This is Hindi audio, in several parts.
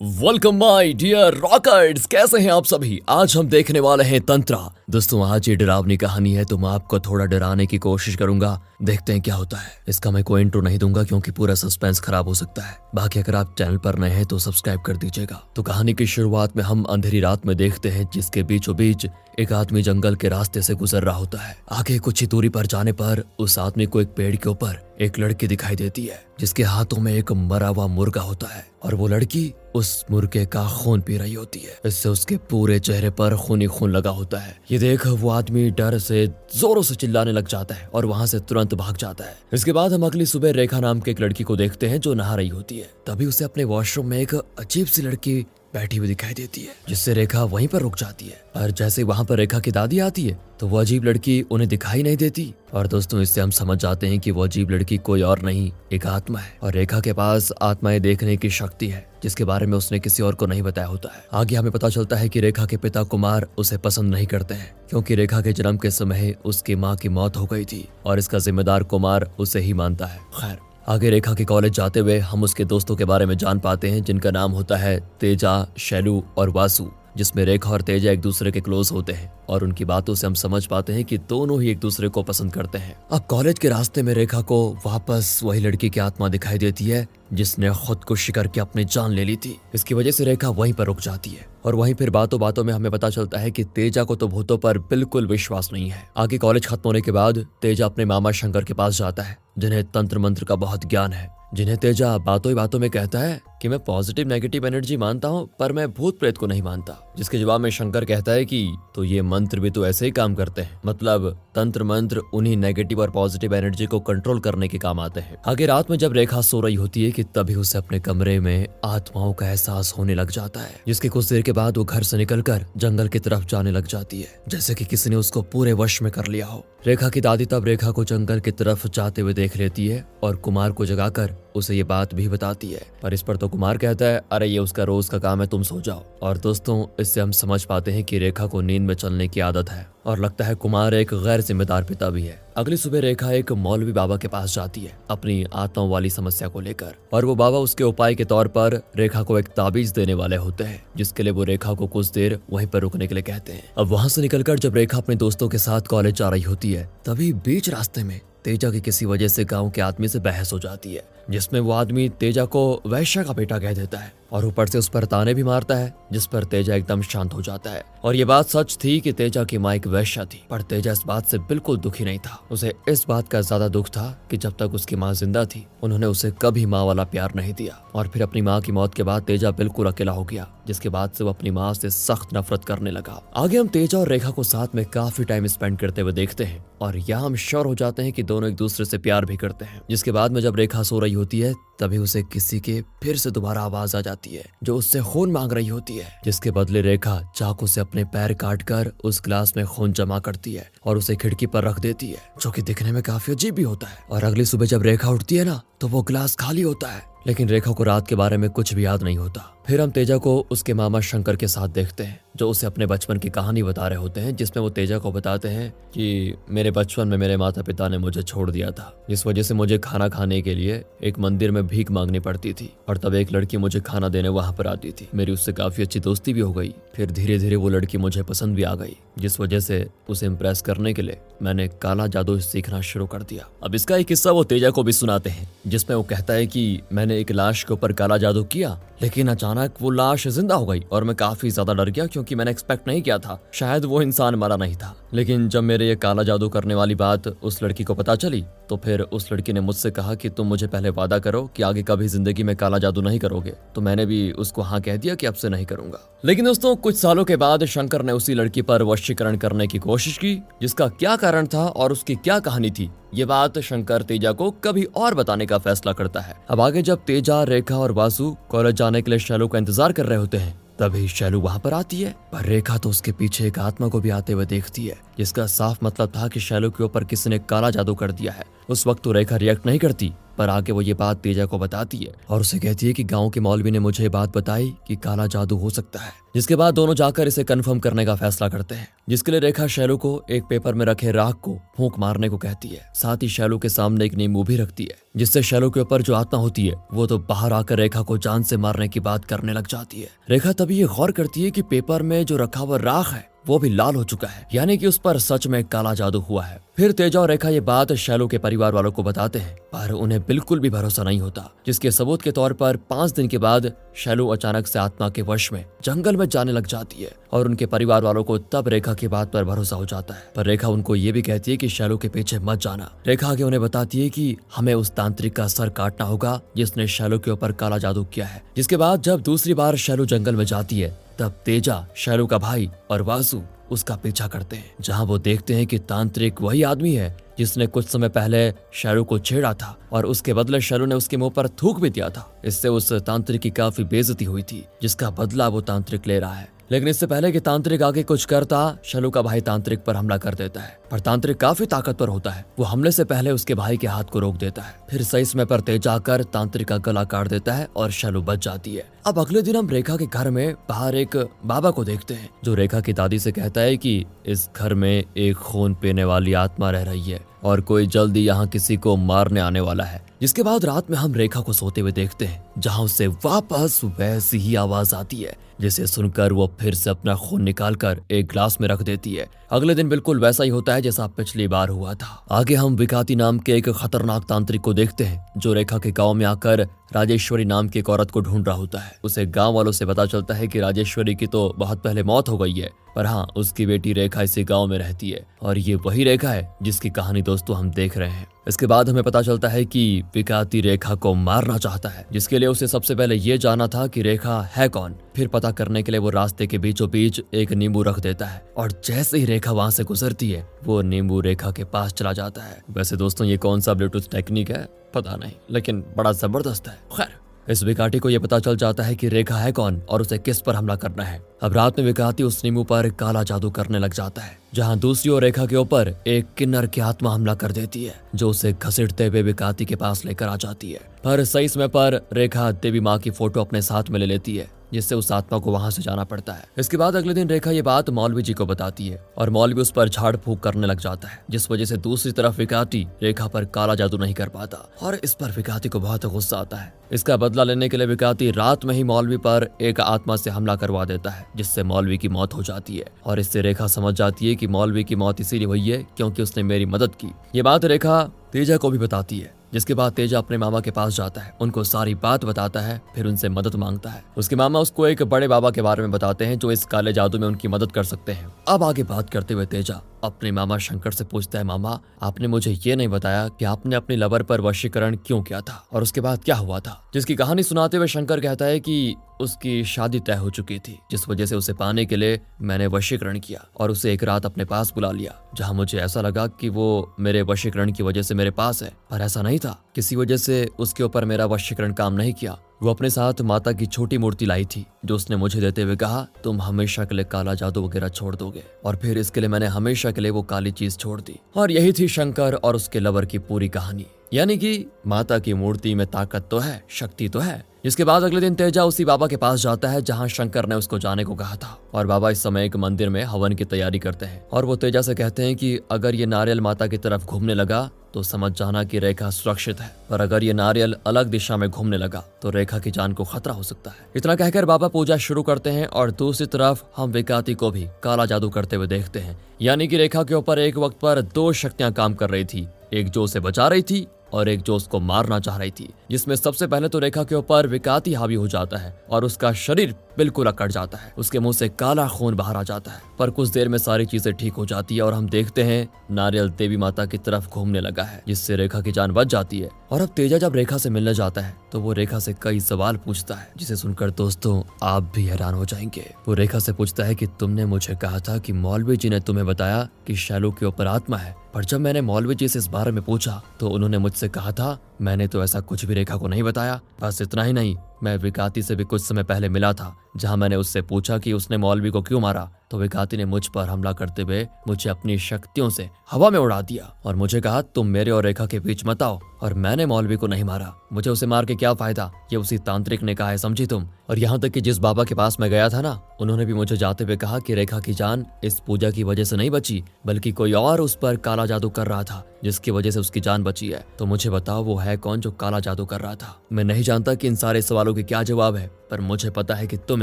वेलकम माय डियर रॉकर्स, कैसे हैं आप सभी। आज हम देखने वाले हैं तंत्रा। दोस्तों आज ये डरावनी कहानी है तो मैं आपको थोड़ा डराने की कोशिश करूंगा, देखते हैं क्या होता है। इसका मैं कोई इंट्रो नहीं दूंगा क्योंकि पूरा सस्पेंस खराब हो सकता है। बाकी अगर आप चैनल पर नए हैं तो सब्सक्राइब कर दीजिएगा। तो कहानी की शुरुआत में हम अंधेरी रात में देखते हैं जिसके बीचों बीच एक आदमी जंगल के रास्ते से गुजर रहा होता है। आगे कुछ ही दूरी पर जाने पर उस आदमी को एक पेड़ के ऊपर एक लड़की दिखाई देती है जिसके हाथों में एक मरा हुआ मुर्गा होता है और वो लड़की उस मुर्गे का खून पी रही होती है। इससे उसके पूरे चेहरे पर खून ही खून लगा होता है। ये देख वो आदमी डर से जोरों से चिल्लाने लग जाता है और वहाँ से तुरंत भाग जाता है। इसके बाद हम अगली सुबह रेखा नाम की एक लड़की को देखते हैं जो नहा रही होती है। तभी उसे अपने वॉशरूम में एक अजीब सी लड़की बैठी हुई दिखाई देती है जिससे रेखा वहीं पर रुक जाती है। और जैसे वहां पर रेखा की दादी आती है तो वो अजीब लड़की उन्हें दिखाई नहीं देती। और दोस्तों इससे हम समझ जाते हैं कि वो अजीब लड़की कोई और नहीं एक आत्मा है और रेखा के पास आत्माएं देखने की शक्ति है जिसके बारे में उसने किसी और को नहीं बताया होता है। आगे हमें पता चलता है कि रेखा के पिता कुमार उसे पसंद नहीं करते हैं क्योंकि रेखा के जन्म के समय उसकी माँ की मौत हो गई थी और इसका जिम्मेदार कुमार उसे ही मानता है। खैर आगे रेखा के कॉलेज जाते हुए हम उसके दोस्तों के बारे में जान पाते हैं जिनका नाम होता है तेजा, शैलू और वासु, जिसमें रेखा और तेजा एक दूसरे के क्लोज होते हैं और उनकी बातों से हम समझ पाते हैं कि दोनों ही एक दूसरे को पसंद करते हैं। अब कॉलेज के रास्ते में रेखा को वापस वही लड़की की आत्मा दिखाई देती है जिसने खुदकुशी करके अपनी जान ले ली थी। इसकी वजह से रेखा वहीं पर रुक जाती है और वहीं फिर बातों बातों में हमें पता चलता है कि तेजा को तो भूतों पर बिल्कुल विश्वास नहीं है। आगे कॉलेज खत्म होने के बाद तेजा अपने मामा शंकर के पास जाता है जिन्हें तंत्र मंत्र का बहुत ज्ञान है, जिन्हें तेजा बातों ही बातों में कहता है कि मैं पॉजिटिव नेगेटिव एनर्जी मानता हूँ पर मैं भूत प्रेत को नहीं मानता। जिसके जवाब में शंकर कहता है कि तो ये मंत्र भी तो ऐसे ही काम करते हैं, मतलब तंत्र मंत्र उन्हीं नेगेटिव और पॉजिटिव एनर्जी को कंट्रोल करने के काम आते हैं। आगे रात में जब रेखा सो रही होती है कि तभी उसे अपने कमरे में आत्माओं का एहसास होने लग जाता है, जिसके कुछ देर के बाद वो घर से निकलकर जंगल की तरफ जाने लग जाती है जैसे कि किसी ने उसको पूरे वश में कर लिया हो। रेखा की दादी तब रेखा को जंगल की तरफ जाते हुए देख लेती है और कुमार को जगाकर उसे ये बात भी बताती है। पर इस पर तो कुमार कहता है अरे ये उसका रोज का काम है, तुम सो जाओ। और दोस्तों इससे हम समझ पाते हैं कि रेखा को नींद में चलने की आदत है और लगता है कुमार एक गैर जिम्मेदार पिता भी है। अगली सुबह रेखा एक मौलवी बाबा के पास जाती है अपनी आत्माओं वाली समस्या को लेकर और वो बाबा उसके उपाय के तौर पर रेखा को एक ताबीज देने वाले होते हैं जिसके लिए वो रेखा को कुछ देर वहीं पर रुकने के लिए कहते हैं। अब वहां से निकलकर जब रेखा अपने दोस्तों के साथ कॉलेज जा रही होती है तभी बीच रास्ते में तेजा की किसी वजह से गांव के आदमी से बहस हो जाती है जिसमें वो आदमी तेजा को वैश्य का बेटा कह देता है और ऊपर से उस पर ताने भी मारता है जिस पर तेजा एकदम शांत हो जाता है। और ये बात सच थी कि तेजा की माँ एक वैश्या थी, पर तेजा इस बात से बिल्कुल दुखी नहीं था। उसे इस बात का ज्यादा दुख था कि जब तक उसकी माँ जिंदा थी उन्होंने उसे कभी माँ वाला प्यार नहीं दिया और फिर अपनी माँ की मौत के बाद तेजा बिल्कुल अकेला हो गया जिसके बाद से वो अपनी माँ से सख्त नफरत करने लगा। आगे हम तेजा और रेखा को साथ में काफी टाइम स्पेंड करते हुए देखते हैं और यहाँ हम श्योर हो जाते हैं कि दोनों एक दूसरे से प्यार भी करते हैं। जिसके बाद में जब रेखा सो रही होती है तभी उसे किसी के फिर से दोबारा आवाज आ जाती है जो उससे खून मांग रही होती है, जिसके बदले रेखा चाकू से अपने पैर काटकर उस ग्लास में खून जमा करती है और उसे खिड़की पर रख देती है जो कि दिखने में काफी अजीब भी होता है। और अगली सुबह जब रेखा उठती है ना तो वो ग्लास खाली होता है लेकिन रेखा को रात के बारे में कुछ भी याद नहीं होता। फिर हम तेजा को उसके मामा शंकर के साथ देखते हैं जो उसे अपने बचपन की कहानी बता रहे होते हैं जिसमें वो तेजा को बताते हैं कि मेरे बचपन में मेरे माता पिता ने मुझे छोड़ दिया था जिस वजह से मुझे खाना खाने के लिए एक मंदिर में भीख मांगनी पड़ती थी और तब एक लड़की मुझे खाना देने वहां पर आती थी। मेरी उससे काफी अच्छी दोस्ती भी हो गई। फिर धीरे धीरे वो लड़की मुझे पसंद भी आ गई जिस वजह से उसे इम्प्रेस करने के लिए मैंने काला जादू सीखना शुरू कर दिया। अब इसका एक किस्सा वो तेजा को भी सुनाते हैं जिसमें वो कहता है कि मैंने एक लाश के ऊपर काला जादू किया लेकिन अचानक वो लाश जिंदा हो गई और मैं काफी ज्यादा डर गया क्योंकि मैंने एक्सपेक्ट नहीं किया था शायद वो इंसान मरा नहीं था। लेकिन जब मेरे ये काला जादू करने वाली बात उस लड़की को पता चली तो फिर उस लड़की ने मुझसे कहा कि तुम मुझे पहले वादा करो कि आगे कभी जिंदगी में काला जादू नहीं करोगे। तो मैंने भी उसको हाँ कह दिया कि अब से नहीं करूंगा। लेकिन दोस्तों कुछ सालों के बाद शंकर ने उसी लड़की पर वशीकरण करने की कोशिश की जिसका क्या कारण था और उसकी क्या कहानी थी ये बात शंकर तेजा को कभी और बताने का फैसला करता है। अब आगे जब तेजा, रेखा और वासु कॉलेज जाने के लिए शैलू का इंतजार कर रहे होते हैं तभी शैलू वहां पर आती है पर रेखा तो उसके पीछे एक आत्मा को भी आते हुए देखती है जिसका साफ मतलब था कि शैलू के ऊपर किसी ने काला जादू कर दिया है। उस वक्त तो रेखा रिएक्ट नहीं करती पर आके वो ये बात तेजा को बताती है और उसे कहती है कि गांव के मौलवी ने मुझे बात बताई कि काला जादू हो सकता है। जिसके बाद दोनों जाकर इसे कंफर्म करने का फैसला करते हैं, जिसके लिए रेखा शैलू को एक पेपर में रखे राख को फूंक मारने को कहती है। साथ ही शैलू के सामने एक नींबू भी रखती है, जिससे शैलू के ऊपर जो आत्मा होती है वो तो बाहर आकर रेखा को जान से मारने की बात करने लग जाती है। रेखा तभी ये गौर करती है कि पेपर में जो रखा हुआ राख है वो भी लाल हो चुका है, यानी कि उस पर सच में काला जादू हुआ है। फिर तेजा और रेखा ये बात शैलू के परिवार वालों को बताते हैं, पर उन्हें बिल्कुल भी भरोसा नहीं होता, जिसके सबूत के तौर पर 5 दिन के बाद शैलू अचानक से आत्मा के वश में जंगल में जाने लग जाती है और उनके परिवार वालों को तब रेखा की बात पर भरोसा हो जाता है। पर रेखा उनको ये भी कहती है कि शैलू के पीछे मत जाना। रेखा आगे उन्हें बताती है कि हमें उस तांत्रिक का सर काटना होगा जिसने शैलू के ऊपर काला जादू किया है। जिसके बाद जब दूसरी बार शैलू जंगल में जाती है तब तेजा, शैलू का भाई और वासु उसका पीछा करते हैं, जहां वो देखते हैं कि तांत्रिक वही आदमी है जिसने कुछ समय पहले शैलू को छेड़ा था और उसके बदले शैलू ने उसके मुंह पर थूक भी दिया था। इससे उस तांत्रिक की काफी बेइज्जती हुई थी, जिसका बदला वो तांत्रिक ले रहा है। लेकिन इससे पहले कि तांत्रिक आगे कुछ करता, शैलू का भाई तांत्रिक पर हमला कर देता है। पर तांत्रिक काफी ताकतवर होता है, वो हमले से पहले उसके भाई के हाथ को रोक देता है। फिर सही समय पर तेज आकर तांत्रिक का गला काट देता है और शैलू बच जाती है। अब अगले दिन हम रेखा के घर में बाहर एक बाबा को देखते हैं, जो रेखा की दादी से कहता है कि इस घर में एक खून पीने वाली आत्मा रह रही है और कोई जल्दी यहाँ किसी को मारने आने वाला है। जिसके बाद रात में हम रेखा को सोते हुए देखते हैं, जहाँ उससे वापस वैसी ही आवाज आती है, जिसे सुनकर वो फिर से अपना खून निकालकर एक ग्लास में रख देती है। अगले दिन बिल्कुल वैसा ही होता है जैसा पिछली बार हुआ था। आगे हम विकाती नाम के एक खतरनाक तांत्रिक को देखते हैं, जो रेखा के गांव में आकर राजेश्वरी नाम की एक औरत को ढूंढ रहा होता है। उसे गांव वालों से पता चलता है कि राजेश्वरी की तो बहुत पहले मौत हो गई है, पर हाँ, उसकी बेटी रेखा इसी गांव में रहती है और ये वही रेखा है जिसकी कहानी दोस्तों हम देख रहे हैं। इसके बाद हमें पता चलता है कि विकाती रेखा को मारना चाहता है, जिसके लिए उसे सबसे पहले ये जाना था कि रेखा है कौन। फिर पता करने के लिए वो रास्ते के बीचों बीच एक नींबू रख देता है और जैसे ही रेखा वहां से गुजरती है, वो नींबू रेखा के पास चला जाता है। वैसे दोस्तों ये कौन सा ब्लूटूथ टेक्निक है पता नहीं, लेकिन बड़ा जबरदस्त है। खैर, इस विकाटी को यह पता चल जाता है कि रेखा है कौन और उसे किस पर हमला करना है। अब रात में विकाती उस नींबू पर काला जादू करने लग जाता है, जहां दूसरी ओर रेखा के ऊपर एक किन्नर की आत्मा हमला कर देती है, जो उसे घसीटते हुए विकाती के पास लेकर आ जाती है। पर सही समय पर रेखा देवी माँ की फोटो अपने साथ में ले लेती है, जिससे उस आत्मा को वहां से जाना पड़ता है। इसके बाद अगले दिन रेखा ये बात मौलवी जी को बताती है और मौलवी उस पर झाड़ फूक करने लग जाता है, जिस वजह से दूसरी तरफ विकाती रेखा पर काला जादू नहीं कर पाता और इस पर विकाती को बहुत गुस्सा आता है। इसका बदला लेने के लिए विकाती रात में ही मौलवी पर एक आत्मा से हमला करवा देता है, जिससे मौलवी की मौत हो जाती है और इससे रेखा समझ जाती है कि मौलवी की मौत इसीलिए हुई है क्योंकि उसने मेरी मदद की। ये बात रेखा तेजा को भी बताती है, जिसके बाद तेजा अपने मामा के पास जाता है, उनको सारी बात बताता है, फिर उनसे मदद मांगता है। उसके मामा उसको एक बड़े बाबा के बारे में बताते हैं जो इस काले जादू में उनकी मदद कर सकते हैं। अब आगे बात करते हुए तेजा अपने मामा शंकर से पूछता है, मामा आपने मुझे ये नहीं बताया कि आपने अपनी लवर पर वशीकरण क्यों किया था और उसके बाद क्या हुआ था। जिसकी कहानी सुनाते हुए शंकर कहता है कि उसकी शादी तय हो चुकी थी, जिस वजह से उसे पाने के लिए मैंने वशीकरण किया और उसे एक रात अपने पास बुला लिया, जहां मुझे ऐसा लगा कि वो मेरे वशीकरण की वजह से मेरे पास है, पर ऐसा नहीं था। किसी वजह से उसके ऊपर मेरा वशीकरण काम नहीं किया। वो अपने साथ माता की छोटी मूर्ति लाई थी, जो उसने मुझे देते हुए कहा तुम हमेशा के लिए काला जादू वगैरह छोड़ दोगे, और फिर इसके लिए मैंने हमेशा के लिए वो काली चीज छोड़ दी। और यही थी शंकर और उसके लवर की पूरी कहानी, यानी कि माता की मूर्ति में ताकत तो है, शक्ति तो है। इसके बाद अगले दिन तेजा उसी बाबा के पास जाता है जहां शंकर ने उसको जाने को कहा था, और बाबा इस समय एक मंदिर में हवन की तैयारी करते हैं और वो तेजा से कहते हैं कि अगर ये नारियल माता की तरफ घूमने लगा तो समझ जाना कि रेखा सुरक्षित है, पर अगर ये नारियल अलग दिशा में घूमने लगा तो रेखा की जान को खतरा हो सकता है। इतना कहकर बाबा पूजा शुरू करते हैं और दूसरी तरफ हम विकाती को भी काला जादू करते हुए देखते हैं, यानी कि रेखा के ऊपर एक वक्त पर 2 शक्तियां काम कर रही थी, एक जो उसे बचा रही थी और एक जो उसको मारना चाह रही थी। जिसमें सबसे पहले तो रेखा के ऊपर विकाती हावी हो जाता है और उसका शरीर बिल्कुल अकड़ जाता है, उसके मुंह से काला खून बाहर आ जाता है, पर कुछ देर में सारी चीजें ठीक हो जाती है और हम देखते हैं नारियल देवी माता की तरफ घूमने लगा है, जिससे रेखा की जान बच जाती है। और अब तेजा जब रेखा से मिलने जाता है तो वो रेखा से कई सवाल पूछता है, जिसे सुनकर दोस्तों आप भी हैरान हो जाएंगे। वो रेखा से पूछता है कि तुमने मुझे कहा था कि मौलवी जी ने तुम्हें बताया कि शैलू के ऊपर आत्मा है, पर जब मैंने मौलवी जी से इस बारे में पूछा तो उन्होंने मुझसे कहा था मैंने तो ऐसा कुछ भी रेखा को नहीं बताया। बस इतना ही नहीं, मैं विकाती से भी कुछ समय पहले मिला था, जहां मैंने उससे पूछा कि उसने मौलवी को क्यों मारा, तो विकाती ने मुझ पर हमला करते हुए मुझे अपनी शक्तियों से हवा में उड़ा दिया और मुझे कहा तुम मेरे और रेखा के बीच मत आओ। और मैंने मौलवी को नहीं मारा, मुझे उसे मार के क्या फायदा, ये उसी तांत्रिक ने कहा है, समझी तुम। और यहाँ तक कि जिस बाबा के पास मैं गया था ना, उन्होंने भी मुझे जाते हुए कहा कि रेखा की जान इस पूजा की वजह से नहीं बची, बल्कि कोई और उस पर काला जादू कर रहा था जिसकी वजह से उसकी जान बची है। तो मुझे बताओ वो है कौन जो काला जादू कर रहा था। मैं नहीं जानता कि इन सारे सवालों के क्या जवाब है, पर मुझे पता है कि तुम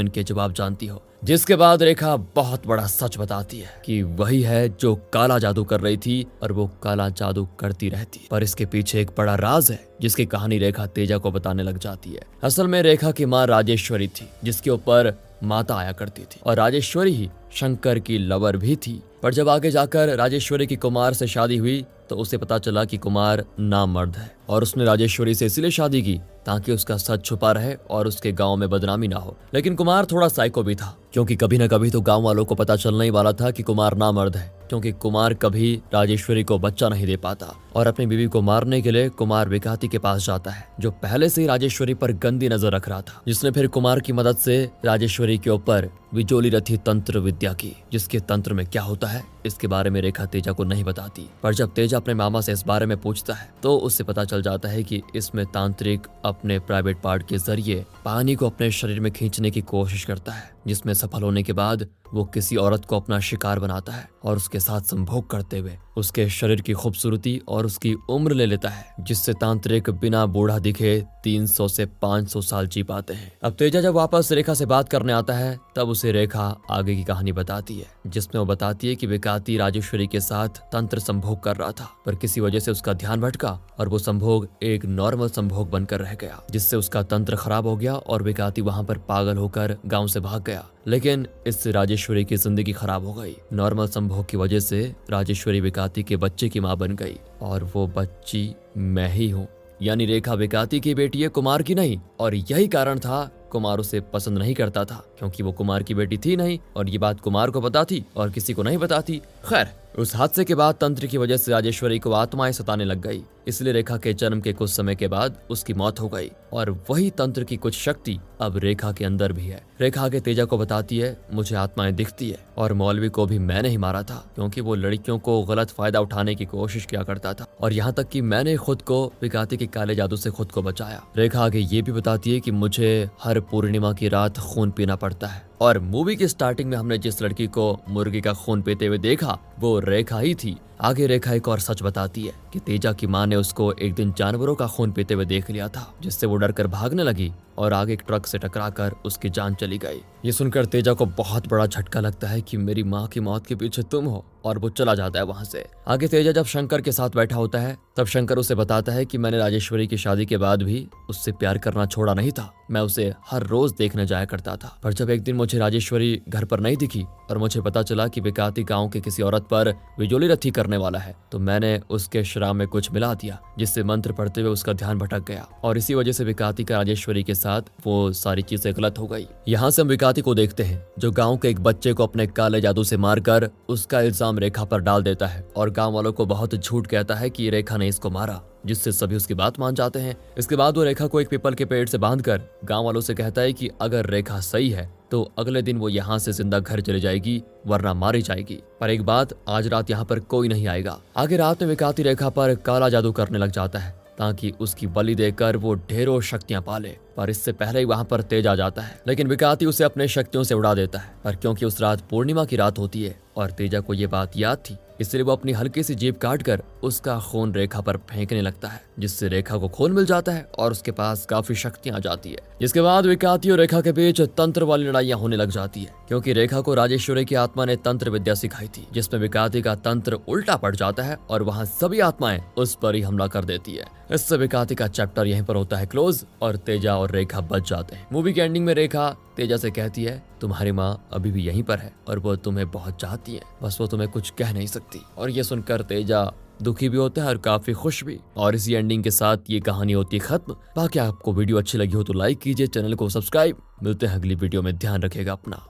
इनके जवाब जानती हो। जिसके बाद रेखा बहुत बड़ा सच बताती है कि वही है जो काला जादू कर रही थी और वो काला जादू करती रहती। पर इसके पीछे एक बड़ा राज है जिसकी कहानी रेखा तेजा को बताने लग जाती है। असल में रेखा की माँ राजेश्वरी थी जिसके ऊपर माता आया करती थी, और राजेश्वरी ही शंकर की लवर भी थी। पर जब आगे जाकर राजेश्वरी की कुमार से शादी हुई तो उसे पता चला कि कुमार नामर्द है, और उसने राजेश्वरी से इसलिए शादी की ताकि उसका सच छुपा रहे और उसके गांव में बदनामी ना हो। लेकिन कुमार थोड़ा साइको भी था, क्योंकि कभी न कभी तो गांव वालों को पता चलने ही वाला था कि कुमार नामर्द है, क्योंकि कुमार कभी राजेश्वरी को बच्चा नहीं दे पाता। और अपनी बीवी को मारने के लिए कुमार विकाती के पास जाता है, जो पहले से ही राजेश्वरी पर गंदी नजर रख रहा था, जिसने फिर कुमार की मदद से राजेश्वरी के ऊपर विजोली रथी तंत्र विद्या की, जिसके तंत्र में क्या होता है इसके बारे में रेखा तेजा को नहीं बताती। पर जब तेजा अपने मामा से इस बारे में पूछता है तो उससे पता चल जाता है कि इसमें तांत्रिक अपने प्राइवेट पार्ट के जरिए पानी को अपने शरीर में खींचने की कोशिश करता है, जिसमें सफल होने के बाद वो किसी औरत को अपना शिकार बनाता है और उसके साथ संभोग करते हुए उसके शरीर की खूबसूरती और उसकी उम्र ले लेता है, जिससे तांत्रिक बिना बूढ़ा दिखे 300 से 500 साल जी पाते हैं। अब तेजा जब वापस रेखा से बात करने आता है तब उसे रेखा आगे की कहानी बताती है, जिसमें वो बताती है कि विकाती राजेश्वरी के साथ तंत्र संभोग कर रहा था, पर किसी वजह से उसका ध्यान भटका और वो संभोग एक नॉर्मल संभोग बनकर रह गया, जिससे उसका तंत्र खराब हो गया और विकाती वहां पर पागल होकर गाँव से भाग गया। लेकिन इससे राजेश्वरी की जिंदगी खराब हो गई। नॉर्मल संभोग की वजह से राजेश्वरी विकाती के बच्चे की मां बन गई, और वो बच्ची मैं ही हूँ, यानी रेखा विकाती की बेटी है, कुमार की नहीं। और यही कारण था कुमार उसे पसंद नहीं करता था, क्योंकि वो कुमार की बेटी थी नहीं, और ये बात कुमार को पता थी और किसी को नहीं बताती। खैर, उस हादसे के बाद तंत्र की वजह से राजेश्वरी को आत्माएं सताने लग गई, इसलिए रेखा के जन्म के कुछ समय के बाद उसकी मौत हो गई, और वही तंत्र की कुछ शक्ति अब रेखा के अंदर भी है। रेखा आगे तेजा को बताती है, मुझे आत्माएं दिखती है, और मौलवी को भी मैं नहीं मारा था, क्योंकि वो लड़कियों को गलत फायदा उठाने की कोशिश किया करता था, और यहाँ तक कि मैंने खुद को विकाती के काले जादू से खुद को बचाया। रेखा आगे ये भी बताती है कि मुझे हर पूर्णिमा की रात खून पीना पड़ता है, और मूवी की स्टार्टिंग में हमने जिस लड़की को मुर्गी का खून पीते हुए देखा वो रेखा ही थी। आगे रेखा एक और सच बताती है कि तेजा की मां ने उसको एक दिन जानवरों का खून पीते हुए देख लिया था, जिससे वो डरकर भागने लगी और आगे एक ट्रक से टकराकर उसकी जान चली गई। ये सुनकर तेजा को बहुत बड़ा झटका लगता है कि मेरी माँ की मौत के पीछे तुम हो, और वो चला जाता है वहां से। आगे तेजा जब शंकर के साथ बैठा होता है तब शंकर उसे बताता है कि मैंने राजेश्वरी की शादी के बाद भी उससे प्यार करना छोड़ा नहीं था, मैं उसे हर रोज देखने जाया करता था। पर जब एक दिन मुझे राजेश्वरी घर पर नहीं दिखी और मुझे पता चला कि विकाती गांव के किसी औरत पर विजोली रथी करने वाला है, तो मैंने उसके शराब में कुछ मिला दिया, जिससे मंत्र पढ़ते हुए उसका ध्यान भटक गया, और इसी वजह से विकाती का राजेश्वरी के साथ वो सारी चीजें गलत हो गई। यहाँ से हम विकाती को देखते हैं जो गाँव के एक बच्चे को अपने काले जादू से मारकर उसका इल्जाम रेखा पर डाल देता है, और गाँव वालों को बहुत झूठ कहता है कि रेखा ने इसको मारा, जिससे सभी उसकी बात मान जाते हैं। इसके बाद वो रेखा को एक पीपल के पेड़ से बांधकर गांव वालों से कहता है कि अगर रेखा सही है तो अगले दिन वो यहाँ से जिंदा घर चले जाएगी, वरना मारी जाएगी। पर एक बात, आज रात यहाँ पर कोई नहीं आएगा। आगे रात में विकाती रेखा पर काला जादू करने लग जाता है ताकि उसकी बलि देकर वो ढेरों शक्तियां पाले, पर इससे पहले ही वहां पर तेज आ जाता है। लेकिन विकाती उसे अपने शक्तियों से उड़ा देता है, पर क्योंकि उस रात पूर्णिमा की रात होती है और तेजा को ये बात याद थी, इसलिए वो अपनी हल्की सी जीभ काटकर उसका खून रेखा पर फेंकने लगता है, जिससे रेखा को खून मिल जाता है और उसके पास काफी शक्तियां आ जाती है। जिसके बाद विकाती और रेखा के बीच तंत्र वाली लड़ाइयां होने लग जाती है, क्योंकि रेखा को राजेश्वरी की आत्मा ने तंत्र विद्या सिखाई थी, जिसमें विकाती का तंत्र उल्टा पड़ जाता है और वहाँ सभी आत्माएं उस पर ही हमला कर देती है। इससे विकाती का चैप्टर यहीं पर होता है क्लोज, और तेजा और रेखा बच जाते हैं। मूवी की एंडिंग में रेखा तेजा से कहती है, तुम्हारी माँ अभी भी यहीं पर है और वो तुम्हें बहुत चाहती है, बस वो तुम्हें कुछ कह नहीं सकती। और ये सुनकर तेजा दुखी भी होता है और काफी खुश भी। और इसी एंडिंग के साथ ये कहानी होती है खत्म। बाकी आपको वीडियो अच्छी लगी हो तो लाइक कीजिए, चैनल को सब्सक्राइब। मिलते हैं अगली वीडियो में, ध्यान रखिएगा अपना।